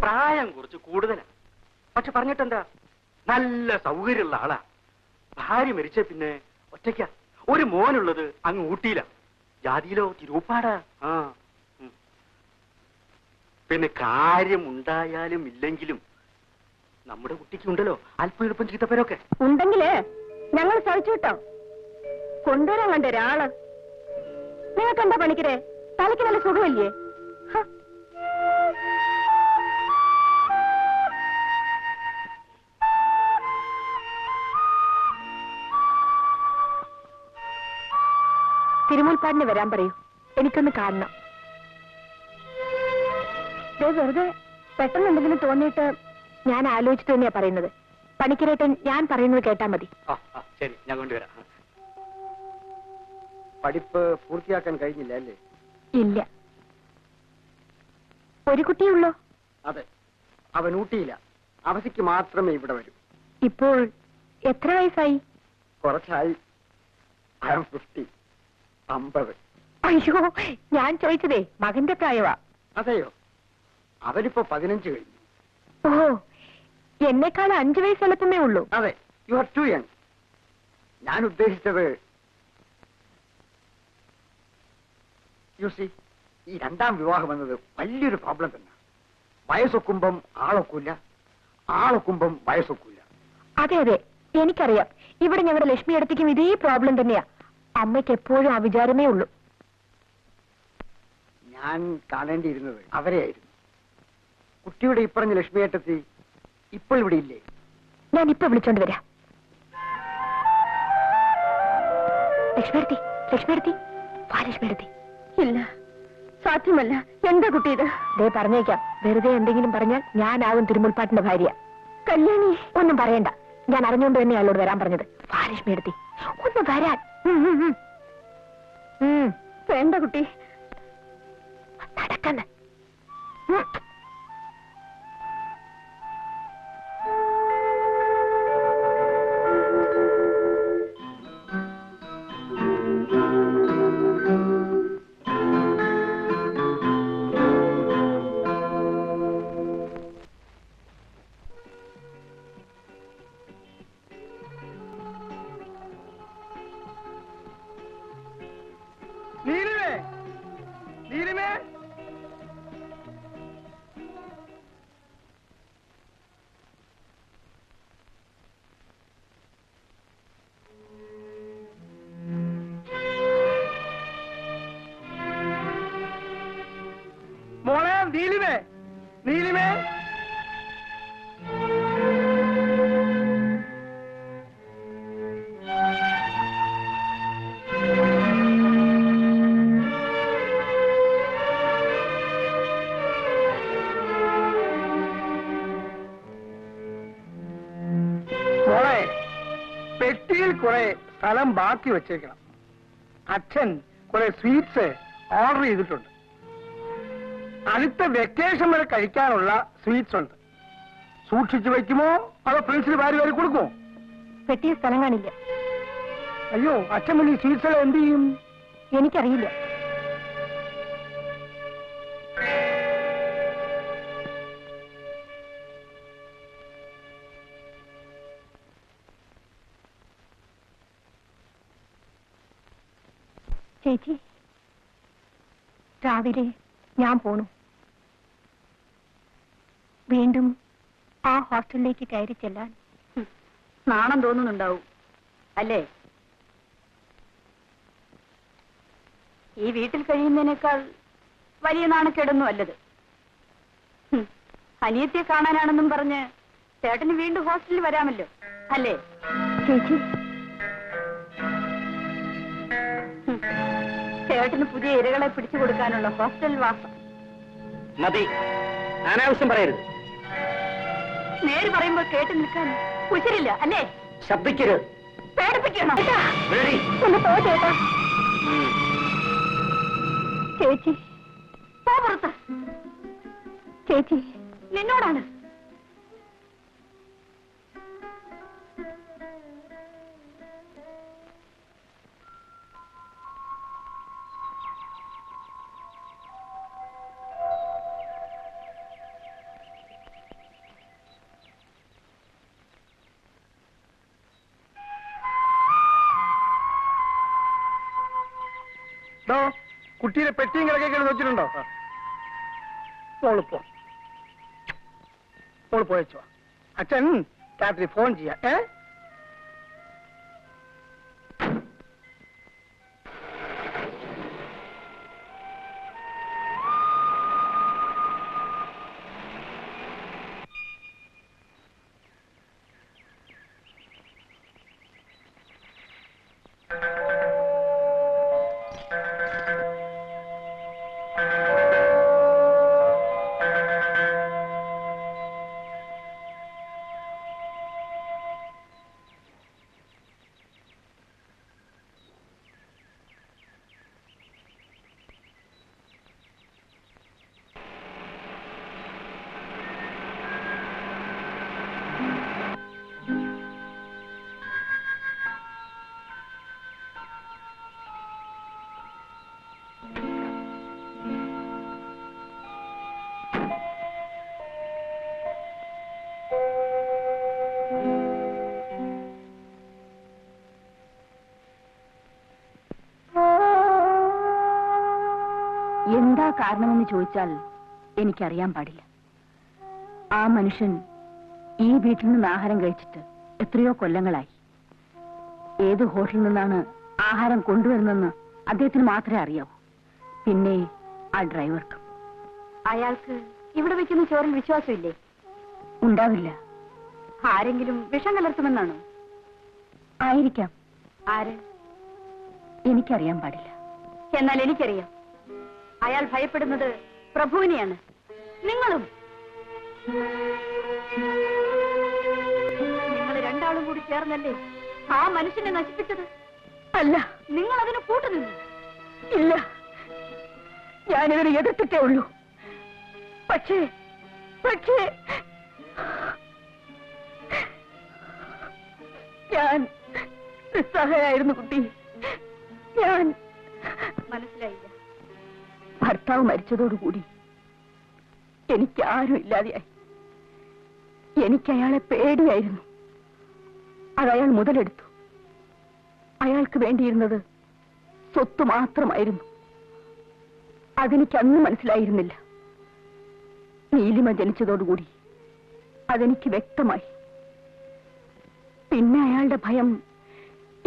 പ്രായം കുറച്ച് കൂടുതലാ. പക്ഷെ പറഞ്ഞിട്ടെന്താ, നല്ല സൗകര്യമുള്ള ആളാ. ഭാര്യ മരിച്ച പിന്നെ ഒറ്റയ്ക്ക. ഒരു മോനുള്ളത് അങ്ങ് ഊട്ടിയില. ജാതിയിലോ തിരുപ്പാടാ. ആ പിന്നെ കാര്യമുണ്ടായാലും ഇല്ലെങ്കിലും നമ്മുടെ കുട്ടിക്കുണ്ടല്ലോ അല്പം എളുപ്പം ചീത്തപ്പേരൊക്കെ ഉണ്ടെങ്കില് ഞങ്ങൾ സഹിച്ചു കിട്ടോ. കൊണ്ടുവരാൻ കണ്ട ഒരാള്. നിങ്ങൾക്ക് എന്താ പണിക്കരെ, തലയ്ക്ക് നല്ല സുഖമില്ലേ? തിരുമുൽപ്പാടിന് വരാൻ പറയൂ, എനിക്കൊന്ന് കാണണം. വെറുതെ പെട്ടെന്ന് എന്തെങ്കിലും തോന്നിയിട്ട് ഞാൻ ആലോചിച്ചിട്ട് തന്നെയാ പറയുന്നത്. പണിക്കരേട്ടൻ ഞാൻ പറയുന്നത് കേട്ടാ മതി. ശരി, ഞാൻ കൊണ്ടുവരാം. പഠിപ്പ് പൂർത്തിയാക്കാൻ കഴിഞ്ഞില്ല അല്ലേ? ഇല്ല. ഒരു കുട്ടിയുള്ളോ? അതെ, അവൻ ഊട്ടിയില്ല. അവധിക്ക് മാത്രമേ ഇവിടെ വരൂ. ഇപ്പോൾ എത്ര വയസ്സായി? കുറച്ചായി. I am 50. 50. അയ്യോ, ഞാൻ ചോദിച്ചതേ മകന്റെ പ്രായവാ. അതെയോ? അവനിപ്പോ 15 കഴിഞ്ഞു. ഓ, എന്നെക്കാൾ 5 വയസ്സ് എളുപ്പമേ ഉള്ളൂ. അതെ, യു ആർ ടു യങ്. ഞാൻ ഉദ്ദേശിച്ചത് യു സി, ഈ രണ്ടാം വിവാഹം എന്നത് വലിയൊരു പ്രോബ്ലം തന്നെ. വയസ്സൊക്കുമ്പം ആളൊക്കില്ല, ആളൊക്കുമ്പം വയസ്സൊക്കില്ല. അതെ അതെ, എനിക്കറിയാം. ഇവിടെ ഞങ്ങളുടെ ലക്ഷ്മി അടുത്തേക്കും ഇതേ പ്രോബ്ലം തന്നെയാ. അമ്മയ്ക്ക് എപ്പോഴും ആ വിചാരമേ ഉള്ളൂ. ഞാൻ കാണേണ്ടിയിരുന്നത് അവരെയായിരുന്നു. കുട്ടിയുടെ ഇപ്പറഞ്ഞ ലക്ഷ്മിയേട്ടത്തി ഇപ്പോൾ ഇവിടെ ഇല്ലേ? ഞാൻ ഇപ്പൊ വിളിച്ചോണ്ട് വരാം. ലക്ഷ്മിയെടുത്തി, ലക്ഷ്മിയെടുത്തി, വാ ലക്ഷ്മിയെടുത്തി. ഇല്ല, സാധ്യമല്ല. എന്താ കുട്ടി ഇത്? ദേ പറഞ്ഞേക്കാം, വെറുതെ എന്തെങ്കിലും പറഞ്ഞാൽ ഞാനാകും തിരുമുൽപ്പാട്ടിന്റെ ഭാര്യ. കല്യാണി ഒന്നും പറയണ്ട, ഞാൻ അറിഞ്ഞുകൊണ്ട് തന്നെ അയാളോട് വരാൻ പറഞ്ഞത്. വാ ലക്ഷ്മിയെടുത്തി, ഒന്ന് വരാൻ. വേണ്ട കുട്ടി, നടക്കന്ന്. മോളെ നീലിമേ, നീലിമേ. മോളെ, പെട്ടിയിൽ കുറെ സ്ഥലം ബാക്കി വെച്ചേക്കണം. അച്ഛൻ കുറെ സ്വീറ്റ്സ് ഓർഡർ ചെയ്തിട്ടുണ്ട്. അടുത്ത വെക്കേഷൻ വരെ കഴിക്കാനുള്ള സ്വീറ്റ്സ് ഉണ്ട്. സൂക്ഷിച്ചു വയ്ക്കുമോ അതോ ഫ്രണ്ട്സിന് വാരി വാരി കൊടുക്കുമോ? പെട്ടിയ സ്ഥലം കാണില്ല. അയ്യോ, അച്ഛൻ വലിയ സ്വീറ്റ്സ് എല്ലാം എന്ത് ചെയ്യും? എനിക്കറിയില്ല. ചേച്ചി, രാവിലെ ഞാൻ പോണു. വീണ്ടും ആ ഹോസ്റ്റലിലേക്ക് കയറി ചെല്ലാൻ നാണം തോന്നുന്നുണ്ടാവും അല്ലേ? ഈ വീട്ടിൽ കഴിയുന്നതിനേക്കാൾ വലിയ നാണക്കേടൊന്നും അല്ലത്. അനിയത്തിയെ കാണാനാണെന്നും പറഞ്ഞ് ചേട്ടന് വീണ്ടും ഹോസ്റ്റലിൽ വരാമല്ലോ അല്ലേ? ചേച്ചി, ചേട്ടന് പുതിയ ഇരകളെ പിടിച്ചു കൊടുക്കാനുള്ള ഹോസ്റ്റൽ വാസം മതി. അനാവശ്യം പറയരുത്. നേര് പറയുമ്പോൾ കേട്ട് നിൽക്കാൻ കുശരില്ല അല്ലേ? ശബ്ദിക്കരുത്. പേടിപ്പിക്കണം. ഒന്ന് പോ ചേട്ടാ. ചേച്ചി, പോ പുറത്ത്. ചേച്ചി, നിന്നോടാണ്. കുട്ടിയുടെ പെട്ടിയും കിടക്കൊക്കെ വെച്ചിട്ടുണ്ടോ? മോളിപ്പോ മോള് പോയച്ചോ. അച്ഛൻ രാത്രി ഫോൺ ചെയ്യാം. എന്താ കാരണമെന്ന് ചോദിച്ചാൽ എനിക്കറിയാൻ പാടില്ല. ആ മനുഷ്യൻ ഈ വീട്ടിൽ നിന്ന് ആഹാരം കഴിച്ചിട്ട് എത്രയോ കൊല്ലങ്ങളായി. ഏത് ഹോട്ടലിൽ നിന്നാണ് ആഹാരം കൊണ്ടുവരുന്നെന്ന് അദ്ദേഹത്തിന് മാത്രമേ അറിയാവൂ. പിന്നെ ആ ഡ്രൈവർക്കും. അയാൾക്ക് ഇവിടെ വെക്കുന്ന ചോറിൽ വിശ്വാസമില്ലേ? ഉണ്ടാവില്ല. ആരെങ്കിലും വിഷം കലർത്തുമെന്നാണോ? ആയിരിക്കാം. ആര്? എനിക്കറിയാൻ പാടില്ല. എന്നാൽ എനിക്കറിയാം. അയാൾ ഭയപ്പെടുന്നത് പ്രഭുവിനെയാണ്. നിങ്ങളും. നിങ്ങൾ രണ്ടാളും കൂടി ചേർന്നല്ലേ ആ മനുഷ്യനെ നശിപ്പിച്ചത്? അല്ല, നിങ്ങൾ അതിന് കൂട്ടുനിന്നു. ഇല്ല, ഞാനിതിനെ എതിർത്തിട്ടേ ഉള്ളൂ. പക്ഷേ ഞാൻ നിസ്സഹായായിരുന്നു കുട്ടി. ഞാൻ മനസ്സിലായില്ല. ഭർത്താവ് മരിച്ചതോടുകൂടി എനിക്ക് ആരും ഇല്ലാതെയായി. എനിക്ക് അയാളെ പേടിയായിരുന്നു. അതയാൾ മുതലെടുത്തു. അയാൾക്ക് വേണ്ടിയിരുന്നത് സ്വത്ത് മാത്രമായിരുന്നു. അതെനിക്ക് അന്ന് മനസ്സിലായിരുന്നില്ല. നീലിമ ജനിച്ചതോടുകൂടി അതെനിക്ക് വ്യക്തമായി. പിന്നെ അയാളുടെ ഭയം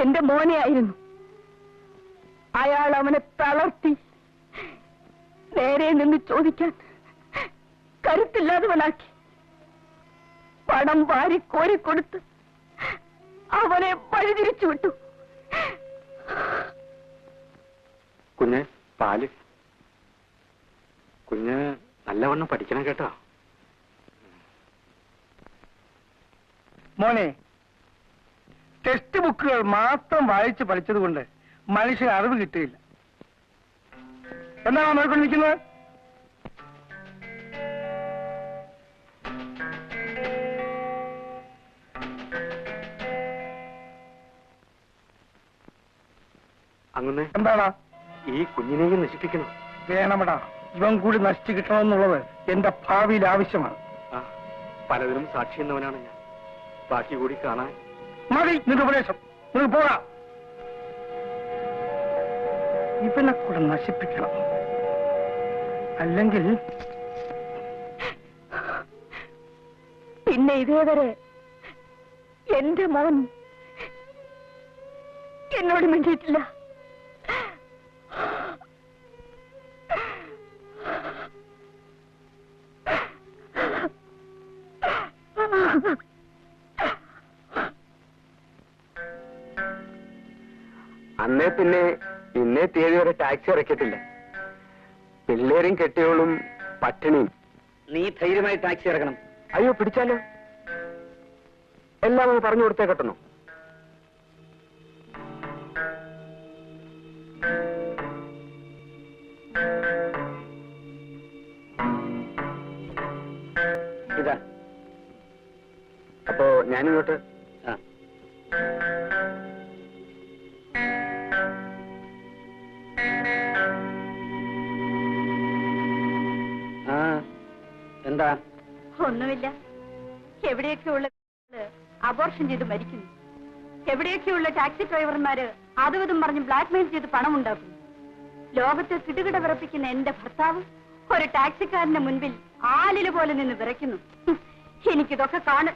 എന്റെ മോനെ ആയിരുന്നു. അയാൾ അവനെ തളർത്തി. നേരെ നിന്ന് ചോദിക്കാൻ കരുത്തില്ലാത്തവനാക്കി. പണം വാരി കോരിക്കൊടുത്ത് അവനെ വഴിതിരിച്ചു വിട്ടു. കുഞ്ഞ് പാല്. കുഞ്ഞ് നല്ലവണ്ണം പഠിക്കണം കേട്ടോ. മോനെ, ടെക്സ്റ്റ് ബുക്കുകൾ മാത്രം വായിച്ച് പഠിച്ചതുകൊണ്ട് മനുഷ്യന് അറിവ് കിട്ടുകയില്ല. എന്താണ് നോക്കിക്കൊണ്ടിരിക്കുന്നത്? അങ്ങനെ എന്താടാ? ഈ കുഞ്ഞിനെയും നശിപ്പിക്കണം. വേണമടാ, ഇവൻ കൂടി നശിച്ചു കിട്ടണമെന്നുള്ളത് എന്റെ ഭാവിയിൽ ആവശ്യമാണ്. പലതിനും സാക്ഷി എന്നവനാണ് ഞാൻ. ബാക്കി കൂടി കാണാൻ മതി നിന്റെ ഉപദേശം. നിങ്ങൾ പോകാം. ഇവനെ കൂടെ നശിപ്പിക്കണം. അല്ലെങ്കിൽ പിന്നെ ഇതേവരെ എന്റെ മോൻ എന്നോട് മിണ്ടിയിട്ടില്ല. അന്നേ പിന്നെ ഇന്നേ തീയതി വരെ ടാക്സി ഇറക്കിയിട്ടില്ല. പിള്ളേരും കെട്ടിയോളും പട്ടിണിയും. നീ ധൈര്യമായി ടാക്സി ഇറക്കണം. അയ്യോ, പിടിച്ചാലോ? എല്ലാം പറഞ്ഞു കൊടുത്തേ കെട്ടണോ? ഇതാ. അപ്പോ ഞാനിങ്ങോട്ട്. എന്താ? ഒന്നുമില്ല. എവിടെയൊക്കെയുള്ള അബോർഷൻ ചെയ്ത് മരിക്കുന്നു. എവിടെയൊക്കെയുള്ള ടാക്സി ഡ്രൈവർമാര് അതും പറഞ്ഞ് ബ്ലാക്ക് മെയിൽ ചെയ്ത് പണം ഉണ്ടാക്കുന്നു. ലോകത്തെ കിടുകിട വിറപ്പിക്കുന്ന എന്റെ ഭർത്താവ് ഒരു ടാക്സിക്കാരന്റെ മുൻപിൽ ആലില പോലെ നിന്ന് വിറയ്ക്കുന്നു. എനിക്കിതൊക്കെ കാണ